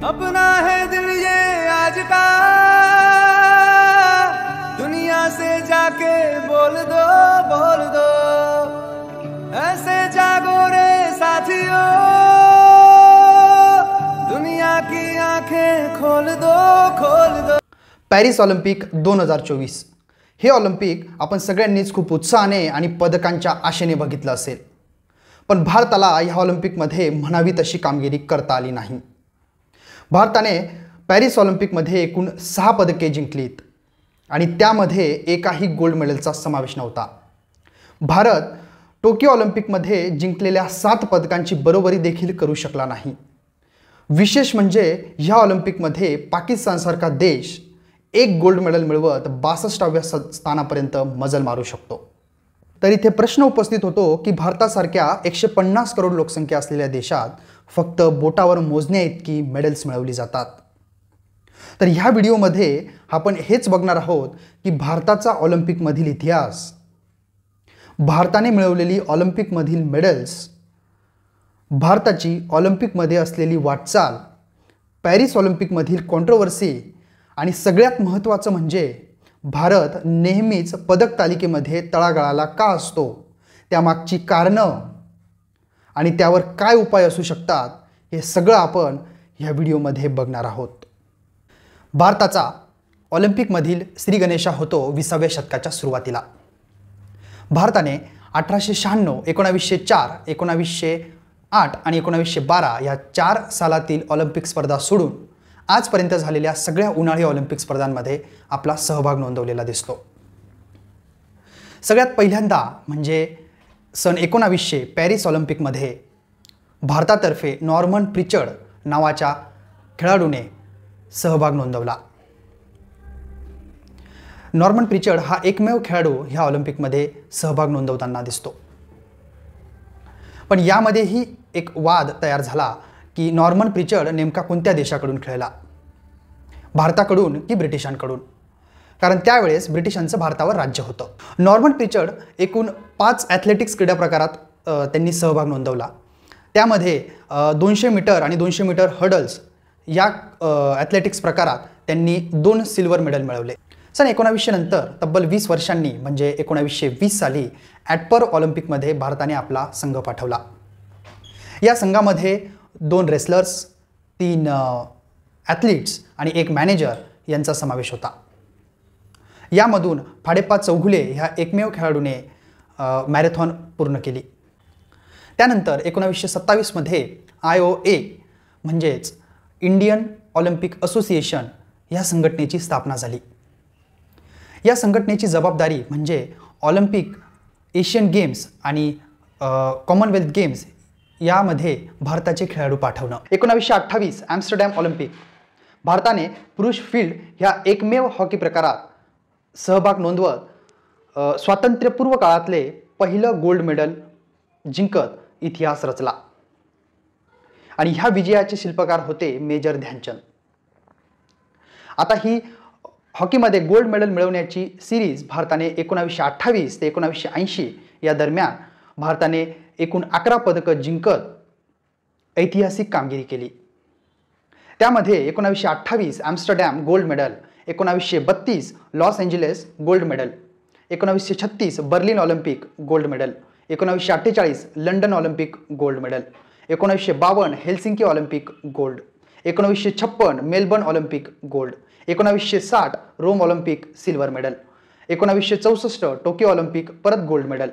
अपना है दिल ये आज का, दुनिया से जाके बोल दो, ऐसे जागो रे साथियों, दुनिया की आंखें खोल दो। पॅरिस ऑलिम्पिक 2024 हे ऑलिम्पिक आपण सगळ्यांनीच खूप उत्साहाने आणि पदकांच्या आशेने बघितलं असेल, पण भारताला या ऑलिम्पिकमध्ये म्हणावी तशी कामगिरी करता आली नाही। भारताने पॅरिस ऑलिम्पिकमध्ये एकूण 6 पदके जिंकलीत आणि त्यामध्ये एकाही गोल्ड मेडलचा समावेश नव्हता। भारत टोकियो ऑलिम्पिकमध्ये जिंकलेल्या 7 पदकांची बरोबरी देखील करू शकला नाही। विशेष म्हणजे या ऑलिम्पिकमध्ये पाकिस्तानसारखा देश एक गोल्ड मेडल मिळवत 62व्या स्थानापर्यंत मजल मारू शकतो। तर इथे प्रश्न उपस्थित होतो की भारतासारख्या 150 करोड लोकसंख्या असलेल्या देशात फक्त बोटावर मोजण्या इतकी मेडल्स मिळवली जातात। तर ह्या व्हिडिओमध्ये आपण हेच बघणार आहोत की भारताचा ऑलिम्पिकमधील इतिहास, भारताने मिळवलेली ऑलिम्पिकमधील मेडल्स, भारताची ऑलिम्पिकमध्ये असलेली वाटचाल, पॅरिस ऑलिम्पिकमधील कॉन्ट्रोवर्सी आणि सगळ्यात महत्त्वाचं म्हणजे भारत नेहमीच पदक तालिकेमध्ये तळागाळाला का असतो, त्यामागची कारणं आणि त्यावर काय उपाय असू शकतात हे सगळं आपण ह्या व्हिडिओमध्ये बघणार आहोत। भारताचा ऑलिम्पिकमधील श्री गणेशा होतो 20व्या शतकाच्या सुरुवातीला। भारताने 1896, 1904, 1908 आणि 1912 या 4 सालातील ऑलिम्पिक स्पर्धा सोडून आजपर्यंत झालेल्या सगळ्या उन्हाळी ऑलिम्पिक स्पर्धांमध्ये आपला सहभाग नोंदवलेला दिसतो। सगळ्यात पहिल्यांदा म्हणजे सन 1900 पॅरिस ऑलिम्पिकमध्ये भारतातर्फे नॉर्मन प्रिचर्ड नावाच्या खेळाडूने सहभाग नोंदवला। नॉर्मन प्रिचर्ड हा एकमेव खेळाडू ह्या ऑलिम्पिकमध्ये सहभाग नोंदवताना दिसतो। पण यामध्येही एक वाद तयार झाला की नॉर्मन प्रिचर्ड नेमका कोणत्या देशाकडून खेळला, भारताकडून की ब्रिटिशांकडून, कारण त्यावेळेस ब्रिटिशांचं भारतावर राज्य होतं। नॉर्मन प्रिचर्ड एकूण 5 ॲथलेटिक्स क्रीडा प्रकारात त्यांनी सहभाग नोंदवला। त्यामध्ये 200 मीटर आणि 200 मीटर हर्डल्स या ॲथलेटिक्स प्रकारात त्यांनी 2 सिल्वर मेडल मिळवले। सन 1900 नंतर तब्बल 20 वर्षांनी म्हणजे 1920 साली ॲटपर ऑलिम्पिकमध्ये भारताने आपला संघ पाठवला। या संघामध्ये 2 रेसलर्स, 3 ॲथलीट्स आणि 1 मॅनेजर यांचा समावेश होता। यामधून फाडेप्पा चौघुले ह्या एकमेव खेळाडूने मॅरेथॉन पूर्ण केली। त्यानंतर 1927 मध्ये IOA म्हणजेच इंडियन ऑलिम्पिक असोसिएशन या संघटनेची स्थापना झाली। या संघटनेची जबाबदारी म्हणजे ऑलिम्पिक, एशियन गेम्स आणि कॉमनवेल्थ गेम्स यामध्ये भारताचे खेळाडू पाठवणं। 1928 ॲम्स्टरडॅम ऑलिम्पिक भारताने पुरुष फील्ड ह्या एकमेव हॉकी प्रकारात सहभाग नोंदवत स्वातंत्र्यपूर्व काळातले पहिलं गोल्ड मेडल जिंकत इतिहास रचला आणि ह्या विजयाचे शिल्पकार होते मेजर ध्यानचंद। आता ही हॉकीमध्ये गोल्ड मेडल मिळवण्याची सिरीज भारताने 1928 ते 1980 या दरम्यान भारताने एकूण 11 पदकं जिंकत ऐतिहासिक कामगिरी केली। त्यामध्ये 1928 Amsterdam gold medal, 1932 Los Angeles gold medal, 1936 Berlin Olympic gold medal, 1948 London Olympic gold medal, 1952 Helsinki Olympic gold, 1956 Melbourne Olympic gold, 1960 Rome Olympic silver medal, 1964 Tokyo Olympic परत gold medal,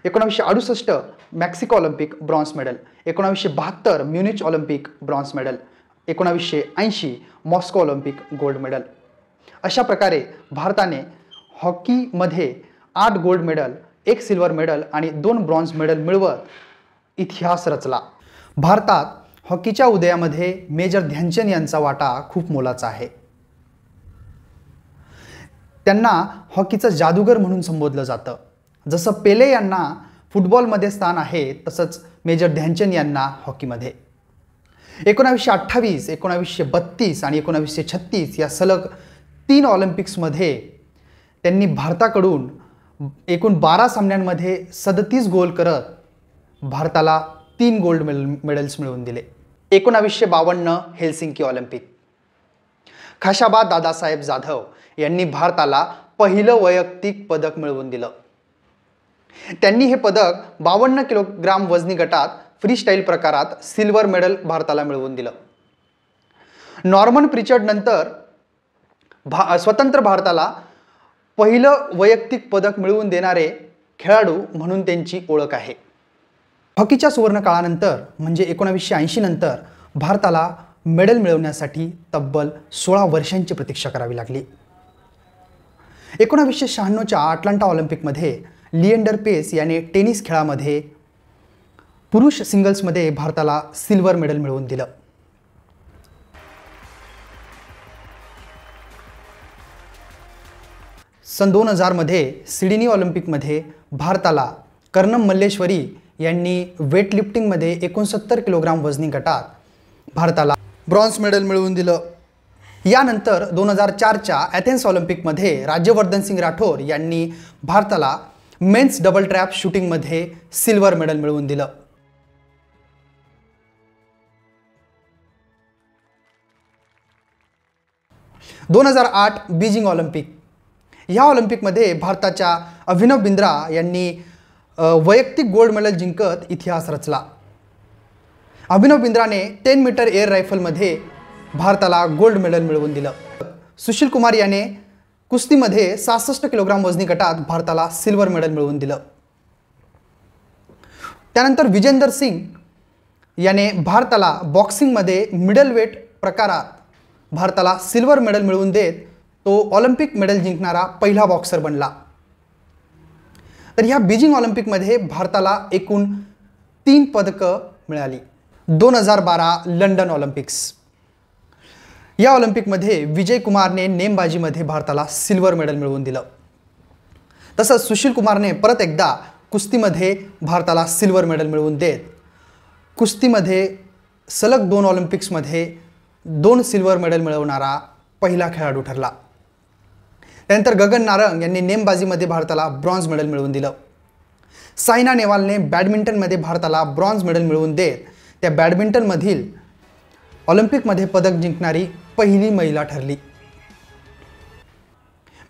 1968 Mexico Olympic bronze medal, 1972 Munich Olympic bronze medal, 1980 Moscow Olympic gold medal. अशा प्रकारे भारताने हॉकीमध्ये 8 gold medal, 1 silver medal आणि 2 bronze medal मिळवत इतिहास रचला। भारतात हॉकीच्या उदयामध्ये मेजर ध्यानचंद यांचा वाटा खूप मोलाचा आहे। त्यांना हॉकीचा जादूगर म्हणून संबोधलं जातं। जसं पेले यांना फुटबॉलमध्ये स्थान आहे तसंच मेजर ध्यानचंद यांना हॉकीमध्ये। 1928, 1932 आणि 1936 या सलग 3 ऑलिम्पिक्समध्ये त्यांनी भारताकडून एकूण 12 सामन्यांमध्ये 37 गोल करत भारताला 3 गोल्ड मेडल्स मिळवून दिले। 1952 हेल्सिंकी ऑलिम्पिक. खाशाबा दादासाहेब जाधव यांनी भारताला पहिलं वैयक्तिक पदक मिळवून दिलं. त्यांनी हे पदक 52 किलोग्राम वजनी गटात फ्रीस्टाईल प्रकारात सिल्वर मेडल भारताला मिळवून दिलं. नॉर्मन प्रिचर्ड नंतर स्वतंत्र भारताला पहिलं वैयक्तिक पदक मिळवून देणारे खेळाडू म्हणून त्यांची ओळख आहे. हॉकीच्या सुवर्ण काळानंतर म्हणजे 1980 नंतर भारताला मेडल मिळवण्यासाठी तब्बल 16 वर्षांची प्रतीक्षा करावी लागली. 1996च्या अटलांटा ऑलिम्पिकमध्ये लिएंडर पेस याने टेनिस खेळामध्ये पुरुष सिंगल्समध्ये भारताला सिल्वर मेडल मिळवून दिलं. सन 2000 मध्ये सिडनी ऑलिम्पिकमध्ये भारताला कर्णम मल्लेश्वरी यांनी वेटलिफ्टिंगमध्ये 69 किलोग्राम वजनी गटात भारताला ब्रॉन्झ मेडल मिळवून दिलं. यानंतर 2004च्या ॲथेन्स ऑलिम्पिकमध्ये राज्यवर्धन सिंग राठोर यांनी भारताला मेन्स डबल ट्रॅप शूटिंगमध्ये सिल्वर मेडल मिळवून दिलं. - 2008 बीजिंग ऑलिम्पिक. या ऑलिम्पिकमध्ये भारताच्या अभिनव बिंद्रा यांनी वैयक्तिक गोल्ड मेडल जिंकत इतिहास रचला. अभिनव बिंद्राने 10 मीटर एअर रायफलमध्ये भारताला गोल्ड मेडल मिळवून दिलं. सुशील कुमार याने कुस्तीमध्ये 66 किलोग्राम वजनी गटात भारताला सिल्वर मेडल मिळवून दिलं. त्यानंतर विजेंदर सिंग याने भारताला बॉक्सिंगमध्ये मिडल वेट प्रकारात भारताला सिल्वर मेडल मिळवून देत तो ऑलिम्पिक मेडल जिंकणारा पहिला बॉक्सर बनला. तर ह्या बीजिंग ऑलिम्पिकमध्ये भारताला एकूण 3 पदकं मिळाली. 2012 लंडन ऑलिम्पिक्स. या ऑलिम्पिकमध्ये विजय कुमारने नेमबाजीमध्ये भारताला सिल्वर मेडल मिळवून दिलं. तसंच सुशील कुमारने परत एकदा कुस्तीमध्ये भारताला सिल्वर मेडल मिळवून देत कुस्तीमध्ये सलग 2 ऑलिम्पिक्समध्ये 2 सिल्वर मेडल मिळवणारा पहिला खेळाडू ठरला. त्यानंतर गगन नारंग यांनी नेमबाजीमध्ये भारताला ब्रॉन्झ मेडल मिळवून दिलं. सायना नेहवालने बॅडमिंटनमध्ये भारताला ब्रॉन्झ मेडल मिळवून देत त्या बॅडमिंटनमधील ऑलिम्पिकमध्ये पदक जिंकणारी पहिली महिला ठरली.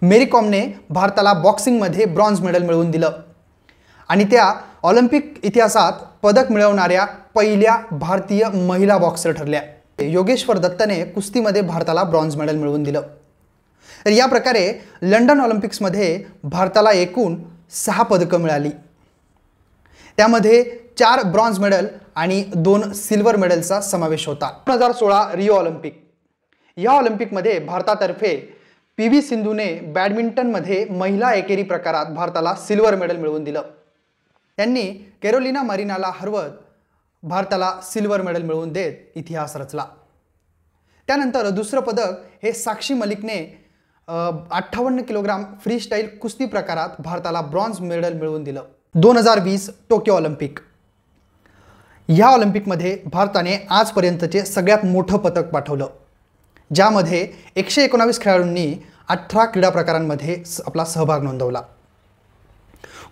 मेरी कॉमने भारताला बॉक्सिंगमध्ये ब्रॉन्झ मेडल मिळवून दिलं आणि त्या ऑलिम्पिक इतिहासात पदक मिळवणाऱ्या पहिल्या भारतीय महिला बॉक्सर ठरल्या. योगेश्वर दत्तने कुस्तीमध्ये भारताला ब्रॉन्झ मेडल मिळवून दिलं. तर या प्रकारे लंडन ऑलिम्पिक्समध्ये भारताला एकूण 6 पदकं मिळाली. त्यामध्ये 4 ब्रॉन्झ मेडल आणि 2 सिल्वर मेडलचा समावेश होता. 2016 रिओ ऑलिम्पिक. या ऑलिम्पिकमध्ये भारतातर्फे PV सिंधूने बॅडमिंटनमध्ये महिला एकेरी प्रकारात भारताला सिल्वर मेडल मिळवून दिलं. त्यांनी कॅरोलिना मरिनाला हरवत भारताला सिल्वर मेडल मिळवून देत इतिहास रचला. त्यानंतर दुसरं पदक हे साक्षी मलिकने 58 किलोग्राम फ्रीस्टाईल कुस्ती प्रकारात भारताला ब्रॉन्झ मेडल मिळवून दिलं. 2020 टोक्यो ऑलिम्पिक. ह्या ऑलिम्पिकमध्ये भारताने आजपर्यंतचे सगळ्यात मोठं पदक पाठवलं, ज्यामध्ये 119 खेळाडूंनी 18 क्रीडा प्रकारांमध्ये आपला सहभाग नोंदवला.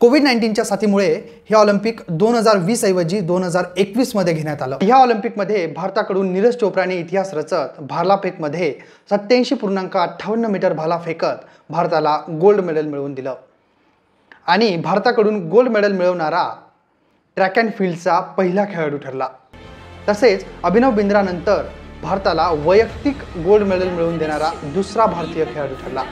कोविड-19च्या साथीमुळे हे ऑलिम्पिक 2020 ऐवजी 2021 मध्ये घेण्यात आलं. ह्या ऑलिम्पिकमध्ये भारताकडून नीरज चोप्राने इतिहास रचत भालाफेकमध्ये 87.58 मीटर भाला फेकत भारताला गोल्ड मेडल मिळवून दिलं आणि भारताकडून गोल्ड मेडल मिळवणारा ट्रॅक अँड फील्डचा पहिला खेळाडू ठरला. तसेच अभिनव बिंद्रानंतर भारताला वैयक्तिक गोल्ड मेडल मिळवून देणारा दुसरा भारतीय खेळाडू ठरला.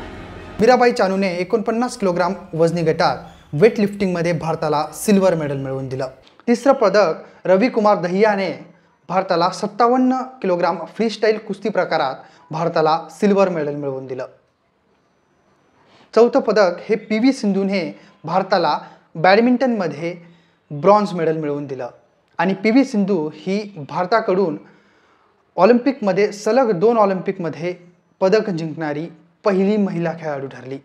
मीराबाई चानूने 49 किलोग्राम वजनी गटात वेटलिफ्टिंगमध्ये भारताला सिल्वर मेडल मिळवून दिलं. तिसरं पदक रवी कुमार दहियाने भारताला 57 किलोग्राम फ्रीस्टाईल कुस्ती प्रकारात भारताला सिल्वर मेडल मिळवून दिलं. चौथं पदक हे PV सिंधूने भारताला बॅडमिंटनमध्ये ब्रॉन्झ मेडल मिळवून दिलं आणि PV सिंधू ही भारताकडून ऑलिम्पिकमध्ये सलग 2 ऑलिम्पिकमध्ये पदक जिंकणारी पहिली महिला खेळाडू ठरली.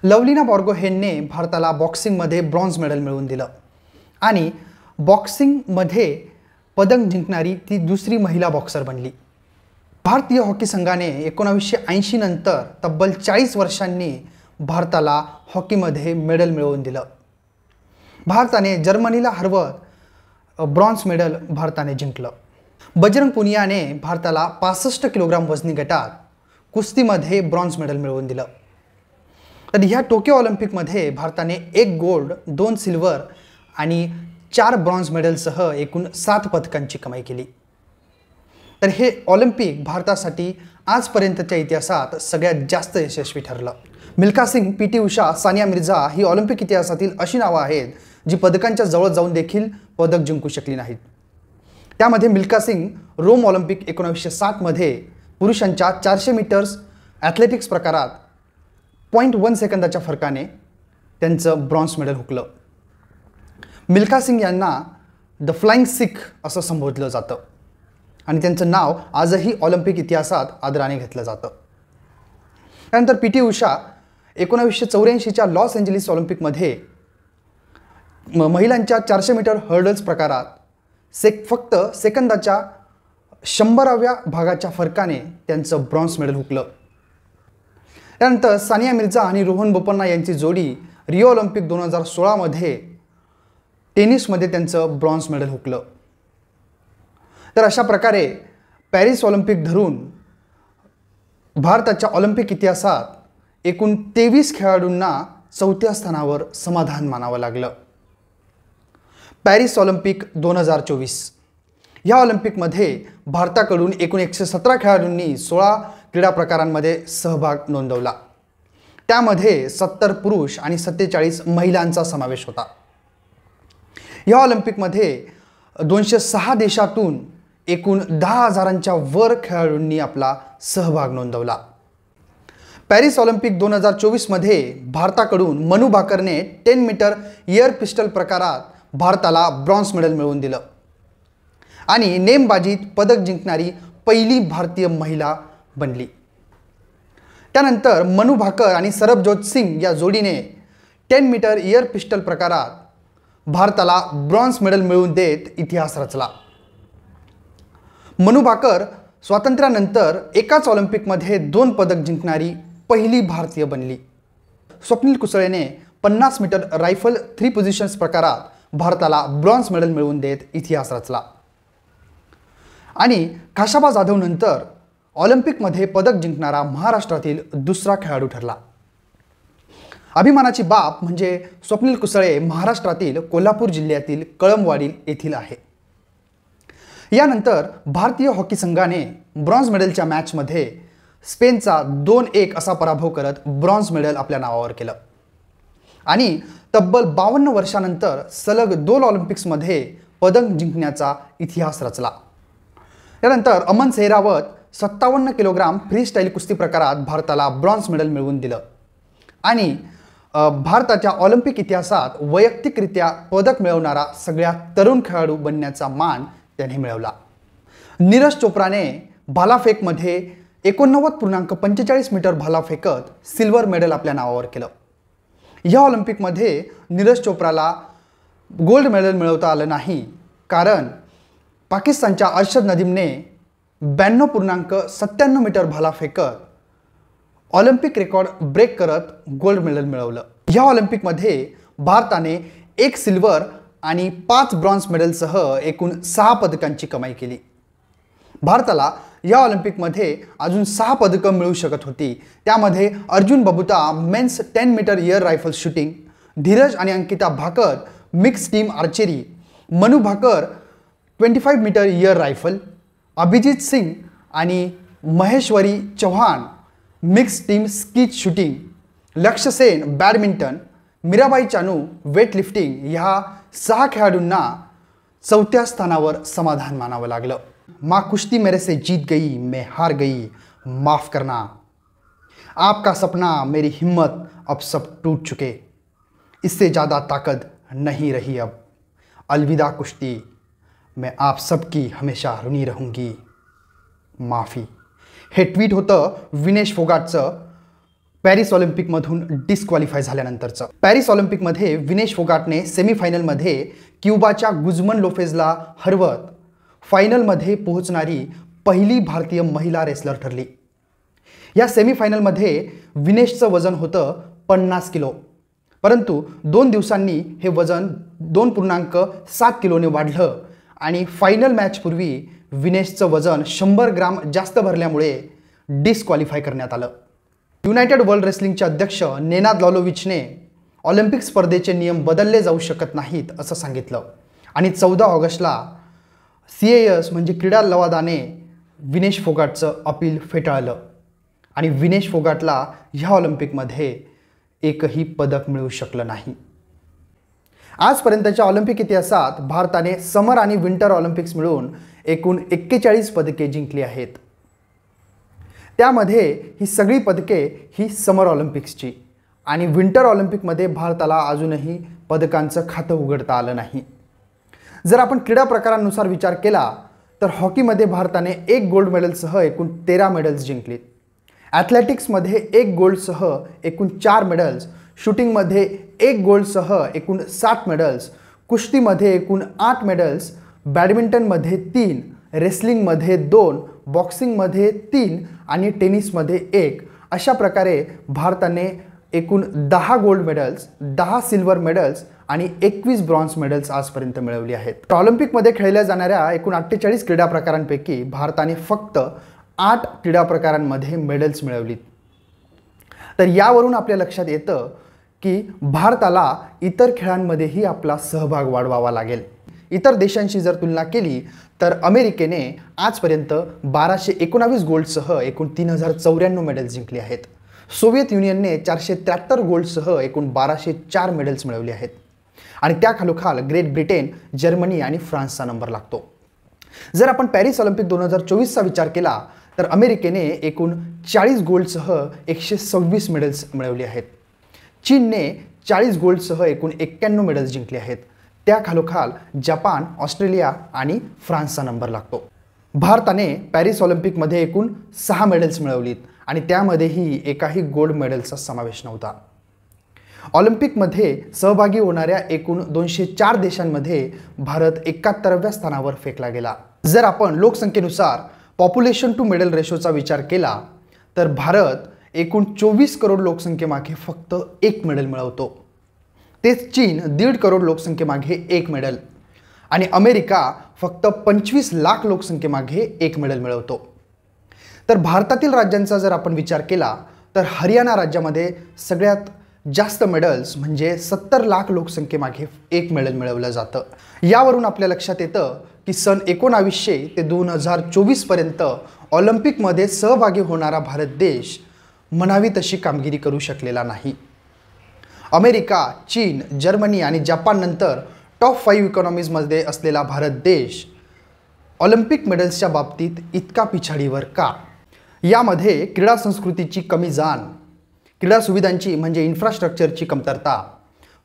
लवलिना बॉर्गोहेनने भारताला बॉक्सिंगमध्ये ब्रॉन्झ मेडल मिळवून दिलं आणि बॉक्सिंगमध्ये पदक जिंकणारी ती दुसरी महिला बॉक्सर बनली. भारतीय हॉकी संघाने 1980 नंतर तब्बल 40 वर्षांनी भारताला हॉकीमध्ये मेडल मिळवून दिलं. भारताने जर्मनीला हरवत ब्रॉन्झ मेडल भारताने जिंकलं. बजरंग पुनियाने भारताला 65 किलोग्राम वजनी गटात कुस्तीमध्ये ब्रॉन्झ मेडल मिळवून दिलं। तर ह्या टोकियो ऑलिम्पिकमध्ये भारताने 1 गोल्ड 2 सिल्वर आणि 4 ब्रॉन्झ मेडलसह एकूण 7 पदकांची कमाई केली। तर हे ऑलिम्पिक भारतासाठी आजपर्यंतच्या इतिहासात सगळ्यात जास्त यशस्वी ठरलं। मिल्खा सिंग, पीटी उषा, सानिया मिर्झा ही ऑलिम्पिक इतिहासातील अशी नावं आहेत जी पदकांच्या जवळ जाऊन देखील पदक जिंकू शकली नाहीत। त्यामध्ये मिल्खा सिंग रोम ऑलिम्पिक 1960 मध्ये पुरुषांच्या 400 मीटर्स ॲथलेटिक्स प्रकारात 0.1 सेकंदाच्या फरकाने त्यांचं ब्रॉन्झ मेडल हुकलं। मिल्खा सिंग यांना द फ्लाइंग सिख असं संबोधलं जातं आणि त्यांचं नाव आजही ऑलिम्पिक इतिहासात आदराने घेतलं जातं। त्यानंतर पीटी उषा 1984च्या लॉस एंजेलिस ऑलिम्पिकमध्ये महिलांच्या 400 मीटर हर्डल्स प्रकारात फक्त सेकंदाच्या 100व्या भागाच्या फरकाने त्यांचं ब्रॉन्झ मेडल हुकलं। त्यानंतर सानिया मिर्झा आणि रोहन बोपन्ना यांची जोडी रिओ ऑलिम्पिक 2016 मध्ये टेनिसमध्ये त्यांचं ब्रॉन्झ मेडल हुकलं। तर अशा प्रकारे पॅरिस ऑलिम्पिक धरून भारताच्या ऑलिम्पिक इतिहासात एकूण 23 खेळाडूंना 4थ्या स्थानावर समाधान मानावं लागलं। पॅरिस ऑलिम्पिक 2024 या ऑलिम्पिकमध्ये भारताकडून एकूण 117 खेळाडूंनी 16 क्रीडा प्रकारांमध्ये सहभाग नोंदवला। त्यामध्ये 70 पुरुष आणि 47 महिलांचा समावेश होता। या ऑलिम्पिकमध्ये 206 देशातून एकूण 10,000च्या वर खेळाडूंनी आपला सहभाग नोंदवला। पॅरिस ऑलिम्पिक 2024 मध्ये भारताकडून मनू भाकरने 10 मीटर एअर पिस्टल प्रकारात भारताला ब्रॉन्झ मेडल मिळवून दिलं आणि नेमबाजीत पदक जिंकणारी पहिली भारतीय महिला बनली। त्यानंतर मनू भाकर आणि सरबजोत सिंग या जोडीने 10 मीटर एअर पिस्टल प्रकारात भारताला ब्रॉन्झ मेडल मिळवून देत इतिहास रचला। मनू भाकर स्वातंत्र्यानंतर एकाच ऑलिम्पिकमध्ये 2 पदक जिंकणारी पहिली भारतीय बनली। स्वप्नील कुसळेने 50 मीटर रायफल 3 पोझिशन्स प्रकारात भारताला ब्रॉन्झ मेडल मिळवून देत इतिहास रचला आणि खाशाबा जाधव नंतर ऑलिम्पिकमध्ये पदक जिंकणारा महाराष्ट्रातील दुसरा खेळाडू ठरला। अभिमानाची बाब म्हणजे स्वप्नील कुसळे महाराष्ट्रातील कोल्हापूर जिल्ह्यातील कळमवाडी येथील आहे। यानंतर भारतीय हॉकी संघाने ब्रॉन्झ मेडलच्या मॅचमध्ये स्पेनचा 2-1 असा पराभव करत ब्रॉन्झ मेडल आपल्या नावावर केलं आणि तब्बल 52 वर्षांनंतर सलग 2 ऑलिम्पिक्समध्ये पदक जिंकण्याचा इतिहास रचला। त्यानंतर अमन सेहरावत 57 किलोग्राम फ्रीस्टाईल कुस्ती प्रकारात भारताला ब्रॉन्झ मेडल मिळवून दिलं आणि भारताच्या ऑलिम्पिक इतिहासात वैयक्तिकरित्या पदक मिळवणारा सगळ्यात तरुण खेळाडू बनण्याचा मान त्याने मिळवला। नीरज चोप्राने भालाफेकमध्ये 89.45 मीटर भाला फेकत सिल्वर मेडल आपल्या नावावर केलं। या ऑलिम्पिकमध्ये नीरज चोप्राला गोल्ड मेडल मिळवता आलं नाही कारण पाकिस्तानच्या अर्शद नदीमने 92.97 मीटर भाला फेकत ऑलिम्पिक रेकॉर्ड ब्रेक करत गोल्ड मेडल मिळवलं। या ऑलिम्पिकमध्ये भारताने 1 सिल्वर आणि 5 ब्रॉन्झ मेडलसह एकूण 6 पदकांची कमाई केली। भारताला या ऑलिम्पिकमध्ये अजून 6 पदकं मिळू शकत होती। त्यामध्ये Arjun Babuta men's 10 metre air rifle shooting, Dhiraj आणि Ankita Bhakar mix team archery, Manu Bhaker 25 metre air rifle, Abhijeet Singh आणि Maheshwari Chauhan mix team skeet shooting, Lakshya Sen badminton, Mirabai Chanu weightlifting ह्या 6 खेळाडूंना 4थ्या स्थानावर समाधान मानावं लागलं। माँ कुश्ती मेरे से जीत गई, मैं हार गई, माफ़ करना, आपका सपना मेरी हिम्मत अब सब टूट चुके, इससे ज़्यादा ताकत नहीं रही अब, अलविदा कुश्ती, मैं आप सबकी हमेशा ऋणी रहूँगी, माफ़ी। हे ट्विट होतं विनेश फोगाटचं पॅरिस ऑलिम्पिकमधून डिस्क्वालिफाय झाल्यानंतरचं। पॅरिस ऑलिम्पिकमध्ये विनेश फोगाटने सेमीफायनलमध्ये क्युबाच्या गुझमन लोपेझला हरवत फायनलमध्ये पोहोचणारी पहिली भारतीय महिला रेसलर ठरली। या सेमीफायनलमध्ये विनेशचं वजन होतं 50 किलो, परंतु 2 दिवसांनी हे वजन 2.7 किलोने वाढलं आणि फायनल मॅचपूर्वी विनेशचं वजन 100 ग्राम जास्त भरल्यामुळे डिस्क्वालिफाय करण्यात आलं. युनायटेड वर्ल्ड रेसलिंगचे अध्यक्ष नेनाद लॉलोविचने ऑलिम्पिक स्पर्धेचे नियम बदलले जाऊ शकत नाहीत असं सांगितलं आणि 14 ऑगस्टला CAS म्हणजे क्रीडा लवादाने विनेश फोगाटचं अपील फेटाळलं आणि विनेश फोगाटला ह्या ऑलिम्पिकमध्ये एकही पदक मिळू शकलं नाही. आजपर्यंतच्या ऑलिम्पिक इतिहासात भारताने समर आणि विंटर ऑलिम्पिक्स मिळून एकूण 41 पदके जिंकली आहेत. त्यामध्ये ही सगळी पदके ही समर ऑलिम्पिक्सची आणि विंटर ऑलिम्पिकमध्ये भारताला अजूनही पदकांचं खातं उघडता आलं नाही. जर आपण क्रीडा प्रकारांनुसार विचार केला तर हॉकीमध्ये भारताने 1 गोल्ड मेडलसह एकूण 13 मेडल्स जिंकलीत. ॲथलेटिक्समध्ये 1 गोल्डसह एकूण 4 मेडल्स, शूटिंगमध्ये 1 गोल्डसह एकूण 7 मेडल्स, कुस्तीमध्ये एकूण 8 मेडल्स, बॅडमिंटनमध्ये 3, रेसलिंगमध्ये 2, बॉक्सिंगमध्ये 3 आणि टेनिसमध्ये 1 अशा प्रकारे भारताने एकूण 10 गोल्ड मेडल्स, 10 सिल्वर मेडल्स आणि 21 ब्रॉन्झ मेडल्स आजपर्यंत मिळवली आहेत. ऑलिम्पिकमध्ये खेळल्या जाणाऱ्या एकूण 48 क्रीडा प्रकारांपैकी भारताने फक्त 8 क्रीडा प्रकारांमध्ये मेडल्स मिळवलीत. तर यावरून आपल्या लक्षात येतं की भारताला इतर खेळांमध्येही आपला सहभाग वाढवावा लागेल. इतर देशांशी जर तुलना केली तर अमेरिकेने आजपर्यंत 1219 गोल्डसह एकूण 3094 मेडल्स जिंकली आहेत. सोव्हिएत युनियनने 473 गोल्डसह एकूण 1204 मेडल्स मिळवली आहेत आणि त्याखालोखाल ग्रेट ब्रिटन, जर्मनी आणि फ्रान्सचा नंबर लागतो. जर आपण पॅरिस ऑलिम्पिक 2024चा विचार केला तर अमेरिकेने एकूण 40 गोल्डसह 126 मेडल्स मिळवली आहेत. चीनने 40 गोल्डसह एकूण 91 मेडल्स जिंकली आहेत. त्याखालोखाल जपान, ऑस्ट्रेलिया आणि फ्रान्सचा नंबर लागतो. भारताने पॅरिस ऑलिम्पिकमध्ये एकूण 6 मेडल्स मिळवलीत आणि त्यामध्येही एकाही गोल्ड मेडलचा समावेश नव्हता. ऑलिम्पिकमध्ये सहभागी होणाऱ्या एकूण 204 देशांमध्ये भारत 71व्या स्थानावर फेकला गेला. जर आपण लोकसंख्येनुसार पॉप्युलेशन टू मेडल रेशोचा विचार केला तर भारत एकूण 24 करोड लोकसंख्येमागे फक्त 1 मेडल मिळवतो. तेच चीन 1.5 करोड लोकसंख्येमागे 1 मेडल आणि अमेरिका फक्त 25 लाख लोकसंख्येमागे 1 मेडल मिळवतो. तर भारतातील राज्यांचा जर आपण विचार केला तर हरियाणा राज्यामध्ये सगळ्यात जास्त मेडल्स म्हणजे 70 लाख लोकसंख्येमागे 1 मेडल मिळवलं जातं. यावरून आपल्या लक्षात येतं की सन 1900 ते 2024 पर्यंत ऑलिम्पिकमध्ये सहभागी होणारा भारत देश म्हणावी तशी कामगिरी करू शकलेला नाही. अमेरिका, चीन, जर्मनी आणि जपान नंतर टॉप 5 इकॉनॉमीजमध्ये असलेला भारत देश ऑलिम्पिक मेडल्सच्या बाबतीत इतका पिछाडीवर का? यामध्ये क्रीडा संस्कृतीची कमी जाण, क्रीडा सुविधांची म्हणजे इन्फ्रास्ट्रक्चरची कमतरता,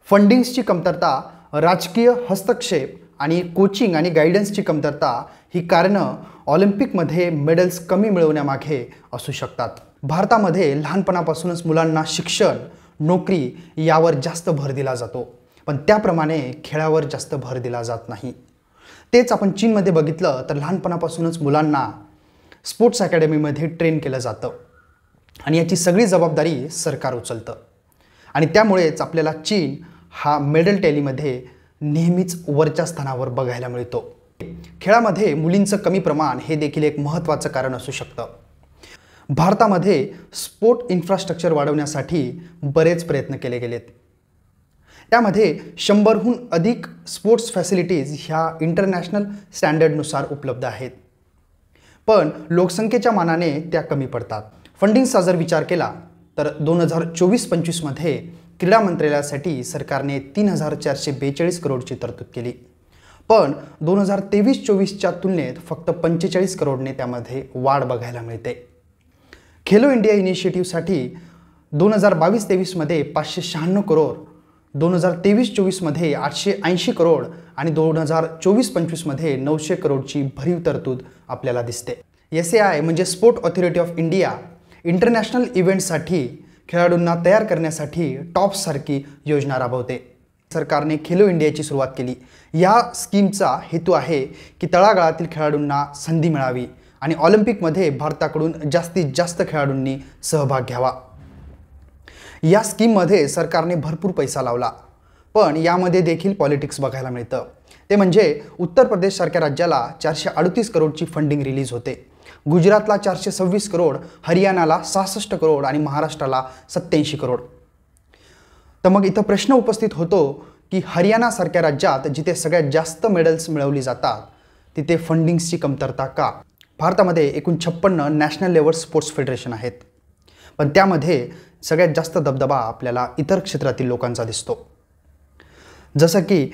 फंडिंग्सची कमतरता, राजकीय हस्तक्षेप आणि कोचिंग आणि गायडन्सची कमतरता ही कारणं ऑलिम्पिकमध्ये मेडल्स कमी मिळवण्यामागे असू शकतात. भारतामध्ये लहानपणापासूनच मुलांना शिक्षण, नोकरी यावर जास्त भर दिला जातो, पण त्याप्रमाणे खेळावर जास्त भर दिला जात नाही. तेच आपण चीनमध्ये बघितलं तर लहानपणापासूनच मुलांना स्पोर्ट्स अकॅडमीमध्ये ट्रेन केलं जातं आणि याची सगळी जबाबदारी सरकार उचलतं आणि त्यामुळेच आपल्याला चीन हा मेडल टॅलीमध्ये नेहमीच वरच्या स्थानावर बघायला मिळतो. खेळामध्ये मुलींचं कमी प्रमाण हे देखील एक महत्त्वाचं कारण असू शकतं. भारतामध्ये स्पोर्ट इन्फ्रास्ट्रक्चर वाढवण्यासाठी बरेच प्रयत्न केले गेलेत. त्यामध्ये 100हून अधिक स्पोर्ट्स फॅसिलिटीज ह्या इंटरनॅशनल स्टँडर्डनुसार उपलब्ध आहेत, पण लोकसंख्येच्या मानाने त्या कमी पडतात. फंडिंगचा जर विचार केला तर 2024-25 मध्ये क्रीडा मंत्रालयासाठी सरकारने 3442 करोडची तरतूद केली, पण 2023-24च्या तुलनेत फक्त 45 करोडने त्यामध्ये वाढ बघायला मिळते. खेलो इंडिया इनिशिएटिव्हसाठी 2022-23 मध्ये 596 करोड, 2023-24 मध्ये 880 करोड आणि 2024-25 मध्ये 900 करोडची भरीव तरतूद आपल्याला दिसते. SAI म्हणजे sport authority of India international इव्हेंट्ससाठी खेळाडूंना तयार करण्यासाठी टॉप्ससारखी योजना राबवते. सरकारने खेलो इंडियाची सुरुवात केली. या स्कीमचा हेतू आहे की तळागाळातील खेळाडूंना संधी मिळावी आणि ऑलिम्पिकमध्ये भारताकडून जास्तीत जास्त खेळाडूंनी सहभाग घ्यावा. या स्कीममध्ये सरकारने भरपूर पैसा लावला, पण यामध्ये देखील पॉलिटिक्स बघायला मिळतं. ते म्हणजे उत्तर प्रदेशसारख्या राज्याला 438 करोडची फंडिंग रिलीज होते, गुजरातला 426 करोड, हरियाणाला 66 करोड आणि महाराष्ट्राला 87 करोड. तर मग इथं प्रश्न उपस्थित होतो की हरियाणासारख्या राज्यात जिथे सगळ्यात जास्त मेडल्स मिळवली जातात तिथे फंडिंग्सची कमतरता का? भारतामध्ये एकूण 56 नॅशनल लेवल स्पोर्ट्स फेडरेशन आहेत, पण त्यामध्ये सगळ्यात जास्त दबदबा आपल्याला इतर क्षेत्रातील लोकांचा दिसतो. जसं की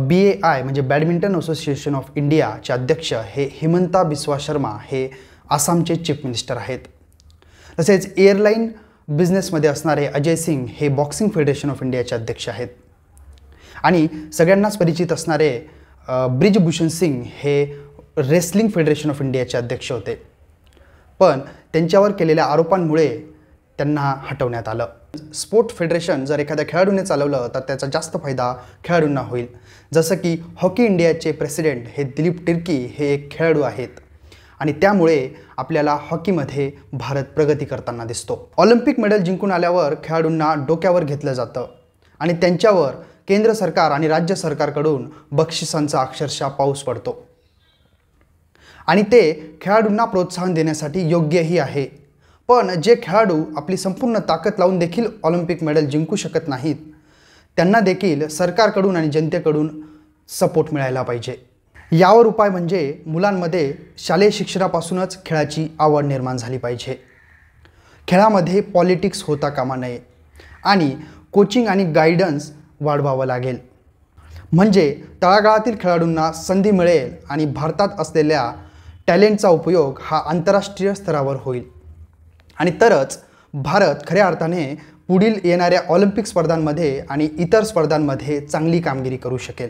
BAI म्हणजे बॅडमिंटन असोसिएशन ऑफ इंडियाचे अध्यक्ष हे हिमंता बिस्वा शर्मा हे आसामचे चीफ मिनिस्टर आहेत. तसेच एअरलाईन बिझनेसमध्ये असणारे अजय सिंग हे बॉक्सिंग फेडरेशन ऑफ इंडियाचे अध्यक्ष आहेत. आणि सगळ्यांनाच परिचित असणारे ब्रिजभूषण सिंग हे रेसलिंग फेडरेशन ऑफ इंडियाचे अध्यक्ष होते, पण त्यांच्यावर केलेल्या आरोपांमुळे त्यांना हटवण्यात आलं. स्पोर्ट फेडरेशन जर एखाद्या खेळाडूने चालवलं तर त्याचा जास्त फायदा खेळाडूंना होईल. जसं की हॉकी इंडियाचे प्रेसिडेंट हे दिलीप टिर्की हे एक खेळाडू आहेत आणि त्यामुळे आपल्याला हॉकीमध्ये भारत प्रगती करताना दिसतो. ऑलिम्पिक मेडल जिंकून आल्यावर खेळाडूंना डोक्यावर घेतलं जातं आणि त्यांच्यावर केंद्र सरकार आणि राज्य सरकारकडून बक्षिसांचा अक्षरशः पाऊस पडतो आणि ते खेळाडूंना प्रोत्साहन देण्यासाठी योग्यही आहे. पण जे खेळाडू आपली संपूर्ण ताकद लावून देखील ऑलिम्पिक मेडल जिंकू शकत नाहीत त्यांना देखील सरकारकडून आणि जनतेकडून सपोर्ट मिळायला पाहिजे. यावर उपाय म्हणजे मुलांमध्ये शालेय शिक्षणापासूनच खेळाची आवड निर्माण झाली पाहिजे. खेळामध्ये पॉलिटिक्स होता कामा नये आणि कोचिंग आणि गायडन्स वाढवावं लागेल, म्हणजे तळागाळातील खेळाडूंना संधी मिळेल आणि भारतात असलेल्या टॅलेंटचा उपयोग हा आंतरराष्ट्रीय स्तरावर होईल आणि तरच भारत खऱ्या अर्थाने पुढील येणाऱ्या ऑलिम्पिक स्पर्धांमध्ये आणि इतर स्पर्धांमध्ये चांगली कामगिरी करू शकेल.